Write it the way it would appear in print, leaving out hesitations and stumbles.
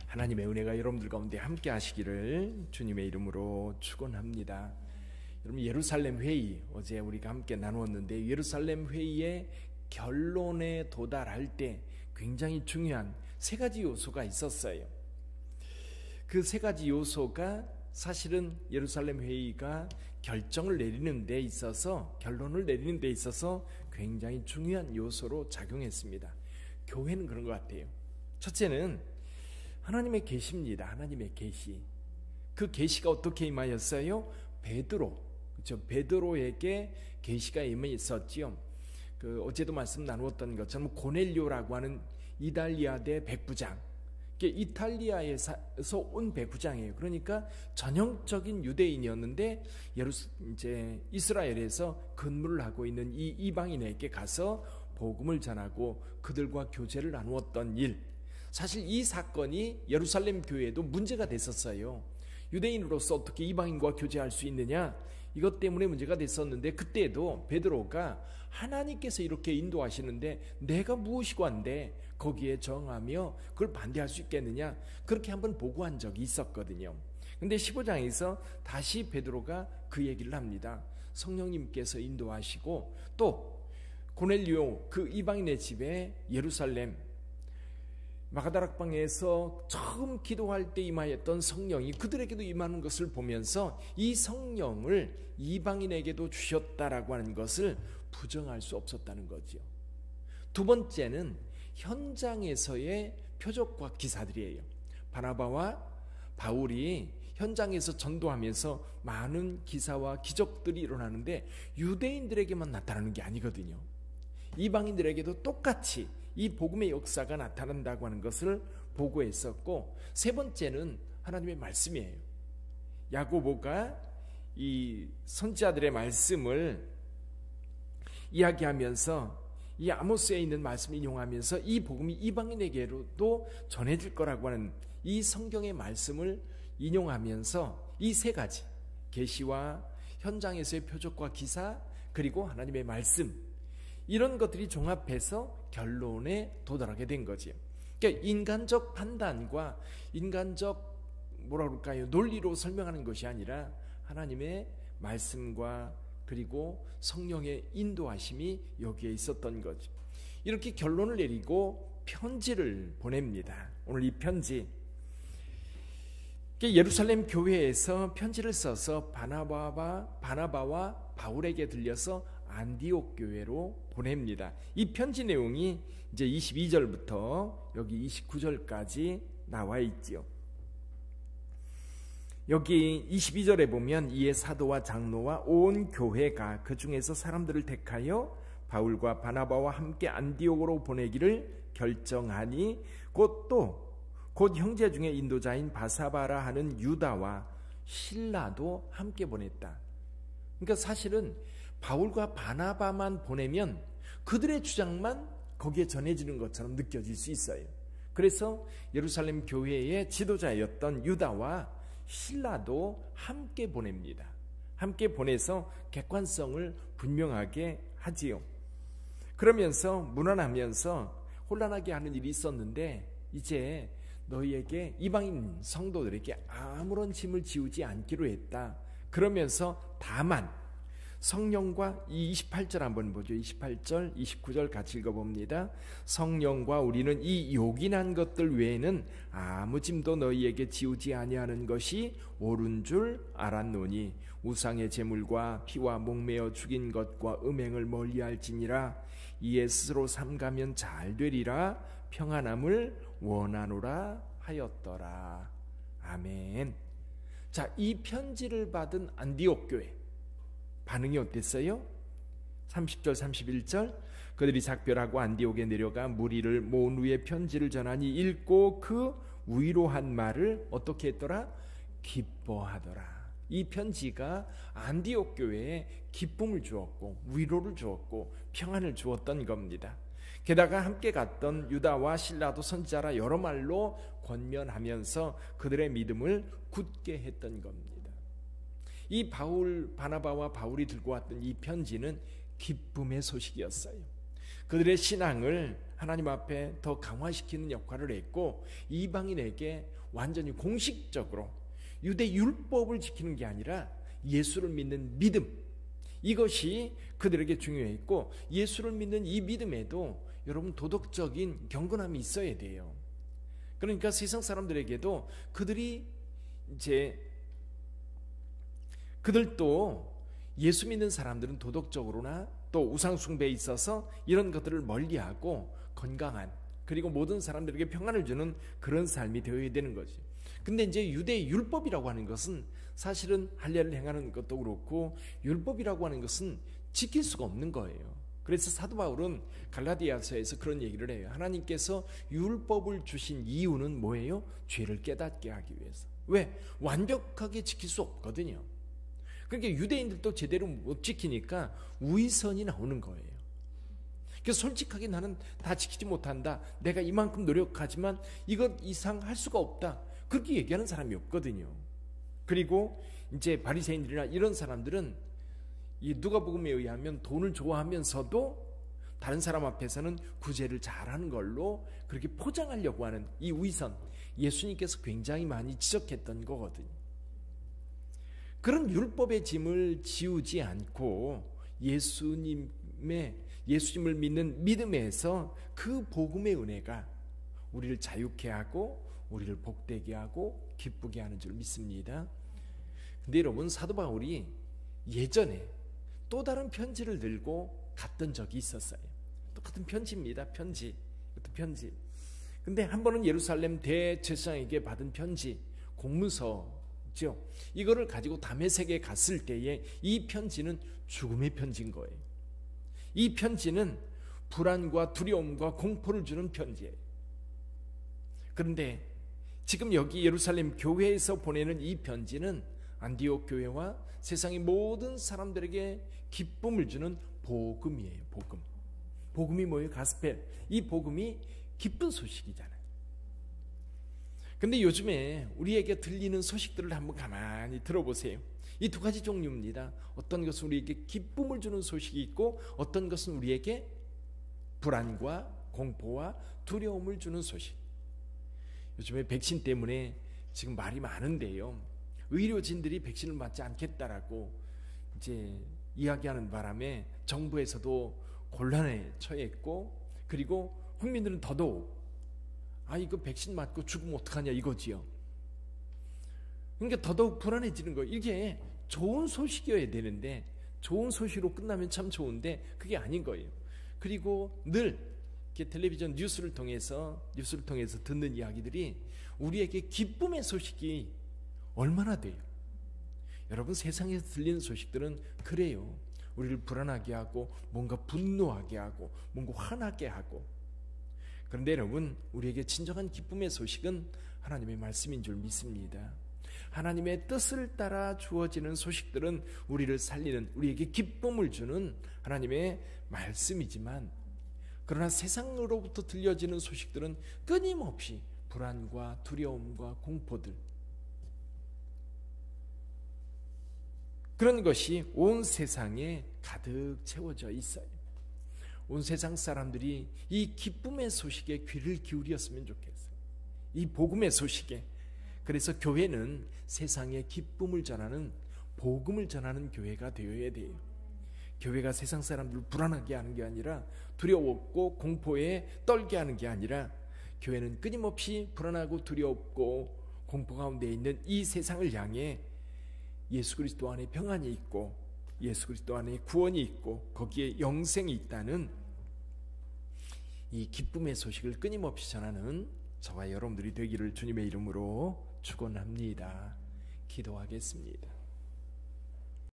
하나님의 은혜가 여러분들 가운데 함께 하시기를 주님의 이름으로 축원합니다. 여러분, 예루살렘 회의 어제 우리가 함께 나누었는데, 예루살렘 회의의 결론에 도달할 때 굉장히 중요한 세 가지 요소가 있었어요. 그 세 가지 요소가 사실은 예루살렘 회의가 결정을 내리는 데 있어서, 결론을 내리는 데 있어서 굉장히 중요한 요소로 작용했습니다. 교회는 그런 것 같아요. 첫째는 하나님의 계시입니다. 하나님의 계시. 그 계시가 어떻게 임하였어요? 베드로, 그렇죠? 베드로에게 계시가 임했었지요. 어제도 말씀 나누었던 것처럼 고넬료라고 하는 이달리아대 백부장, 이탈리아에서 온 백부장이에요. 그러니까 전형적인 유대인이었는데 이제 이스라엘에서 근무를 하고 있는 이 이방인에게 가서 복음을 전하고 그들과 교제를 나누었던 일. 사실 이 사건이 예루살렘 교회에도 문제가 됐었어요. 유대인으로서 어떻게 이방인과 교제할 수 있느냐, 이것 때문에 문제가 됐었는데, 그때도 베드로가 하나님께서 이렇게 인도하시는데 내가 무엇이고 한데 거기에 정하며 그걸 반대할 수 있겠느냐, 그렇게 한번 보고한 적이 있었거든요. 근데 15장에서 다시 베드로가 그 얘기를 합니다. 성령님께서 인도하시고, 또 고넬료 그 이방인의 집에 예루살렘 마가다락방에서 처음 기도할 때 임하였던 성령이 그들에게도 임하는 것을 보면서 이 성령을 이방인에게도 주셨다라고 하는 것을 부정할 수 없었다는 거죠. 두 번째는 현장에서의 표적과 기사들이에요. 바나바와 바울이 현장에서 전도하면서 많은 기사와 기적들이 일어나는데 유대인들에게만 나타나는 게 아니거든요. 이방인들에게도 똑같이 이 복음의 역사가 나타난다고 하는 것을 보고했었고, 세 번째는 하나님의 말씀이에요. 야고보가 이 선지자들의 말씀을 이야기하면서 이 아모스에 있는 말씀을 인용하면서 이 복음이 이방인에게로도 전해질 거라고 하는 이 성경의 말씀을 인용하면서 이 세 가지, 계시와 현장에서의 표적과 기사, 그리고 하나님의 말씀, 이런 것들이 종합해서 결론에 도달하게 된 거지요. 그러니까 인간적 판단과 인간적 논리로 설명하는 것이 아니라 하나님의 말씀과 그리고 성령의 인도하심이 여기에 있었던 거죠. 이렇게 결론을 내리고 편지를 보냅니다. 오늘 이 편지, 예루살렘 교회에서 편지를 써서 바나바와 바울에게 들려서 안디옥 교회로 보냅니다. 이 편지 내용이 이제 22절부터 여기 29절까지 나와 있지요. 여기 22절에 보면 이에 사도와 장로와 온 교회가 그 중에서 사람들을 택하여 바울과 바나바와 함께 안디옥으로 보내기를 결정하니 곧 형제 중에 인도자인 바사바라 하는 유다와 실라도 함께 보냈다. 그러니까 사실은 바울과 바나바만 보내면 그들의 주장만 거기에 전해지는 것처럼 느껴질 수 있어요. 그래서 예루살렘 교회의 지도자였던 유다와 실라도 함께 보냅니다. 함께 보내서 객관성을 분명하게 하지요. 그러면서 무난하면서 혼란하게 하는 일이 있었는데, 이제 너희에게 이방인 성도들에게 아무런 짐을 지우지 않기로 했다. 그러면서 다만 성령과, 이 28절 한번 보죠. 28절, 29절 같이 읽어봅니다. 성령과 우리는 이 요긴한 것들 외에는 아무 짐도 너희에게 지우지 아니하는 것이 옳은 줄 알았노니 우상의 제물과 피와 목매어 죽인 것과 음행을 멀리할지니라. 이에 스스로 삼가면 잘 되리라. 평안함을 원하노라 하였더라. 아멘. 자, 이 편지를 받은 안디옥 교회 반응이 어땠어요? 30절 31절, 그들이 작별하고 안디옥에 내려가 무리를 모은 후에 편지를 전하니 읽고 그 위로한 말을 어떻게 했더라? 기뻐하더라. 이 편지가 안디옥 교회에 기쁨을 주었고 위로를 주었고 평안을 주었던 겁니다. 게다가 함께 갔던 유다와 실라도 선지자라 여러 말로 권면하면서 그들의 믿음을 굳게 했던 겁니다. 이 바나바와 바울이 들고 왔던 이 편지는 기쁨의 소식이었어요. 그들의 신앙을 하나님 앞에 더 강화시키는 역할을 했고, 이방인에게 완전히 공식적으로 유대 율법을 지키는 게 아니라 예수를 믿는 믿음, 이것이 그들에게 중요했고, 예수를 믿는 이 믿음에도 여러분 도덕적인 경건함이 있어야 돼요. 그러니까 세상 사람들에게도 그들도 예수 믿는 사람들은 도덕적으로나 또 우상숭배에 있어서 이런 것들을 멀리하고 건강한, 그리고 모든 사람들에게 평안을 주는 그런 삶이 되어야 되는 거지. 근데 이제 유대 율법이라고 하는 것은 사실은 할례를 행하는 것도 그렇고, 율법이라고 하는 것은 지킬 수가 없는 거예요. 그래서 사도 바울은 갈라디아서에서 그런 얘기를 해요. 하나님께서 율법을 주신 이유는 뭐예요? 죄를 깨닫게 하기 위해서. 왜? 완벽하게 지킬 수 없거든요. 그러니까 유대인들도 제대로 못 지키니까 우위선이 나오는 거예요. 그래서 솔직하게 나는 다 지키지 못한다, 내가 이만큼 노력하지만 이것 이상 할 수가 없다, 그렇게 얘기하는 사람이 없거든요. 그리고 이제 바리새인들이나 이런 사람들은 이 누가복음에 의하면 돈을 좋아하면서도 다른 사람 앞에서는 구제를 잘하는 걸로 그렇게 포장하려고 하는 이 우위선, 예수님께서 굉장히 많이 지적했던 거거든요. 그런 율법의 짐을 지우지 않고 예수님을 믿는 믿음에서 그 복음의 은혜가 우리를 자유케 하고 우리를 복되게 하고 기쁘게 하는 줄 믿습니다. 근데 여러분, 사도 바울이 예전에 또 다른 편지를 들고 갔던 적이 있었어요. 똑같은 편지입니다. 편지. 근데 한 번은 예루살렘 대제사장에게 받은 편지, 공문서죠. 이거를 가지고 다메섹에 갔을 때에 이 편지는 죽음의 편지인 거예요. 이 편지는 불안과 두려움과 공포를 주는 편지예요. 그런데 지금 여기 예루살렘 교회에서 보내는 이 편지는 안디옥 교회와 세상의 모든 사람들에게 기쁨을 주는 복음이에요. 복음이 뭐예요? 가스펠. 이 복음이 기쁜 소식이잖아요. 근데 요즘에 우리에게 들리는 소식들을 한번 가만히 들어보세요. 이 두 가지 종류입니다. 어떤 것은 우리에게 기쁨을 주는 소식이 있고, 어떤 것은 우리에게 불안과 공포와 두려움을 주는 소식. 요즘에 백신 때문에 지금 말이 많은데요, 의료진들이 백신을 맞지 않겠다라고 이제 이야기하는 바람에 정부에서도 곤란에 처했고, 그리고 국민들은 더더욱 이거 백신 맞고 죽으면 어떡하냐 이거지요. 그러니까 더더욱 불안해지는 거예요. 이게 좋은 소식이어야 되는데, 좋은 소식으로 끝나면 참 좋은데 그게 아닌 거예요. 그리고 늘 이렇게 텔레비전 뉴스를 통해서 듣는 이야기들이 우리에게 기쁨의 소식이 얼마나 돼요. 여러분, 세상에서 들리는 소식들은 그래요. 우리를 불안하게 하고 뭔가 분노하게 하고 뭔가 화나게 하고. 그런데 여러분, 우리에게 진정한 기쁨의 소식은 하나님의 말씀인 줄 믿습니다. 하나님의 뜻을 따라 주어지는 소식들은 우리를 살리는, 우리에게 기쁨을 주는 하나님의 말씀이지만, 그러나 세상으로부터 들려지는 소식들은 끊임없이 불안과 두려움과 공포들, 그런 것이 온 세상에 가득 채워져 있어요. 온 세상 사람들이 이 기쁨의 소식에 귀를 기울였으면 좋겠어요. 이 복음의 소식에. 그래서 교회는 세상에 기쁨을 전하는, 복음을 전하는 교회가 되어야 돼요. 교회가 세상 사람들을 불안하게 하는 게 아니라, 두려웠고 공포에 떨게 하는 게 아니라, 교회는 끊임없이 불안하고 두렵고 공포 가운데 있는 이 세상을 향해 예수 그리스도 안에 평안이 있고, 예수 그리스도 안에 구원이 있고, 거기에 영생이 있다는 이 기쁨의 소식을 끊임없이 전하는 저와 여러분들이 되기를 주님의 이름으로 축원합니다. 기도하겠습니다.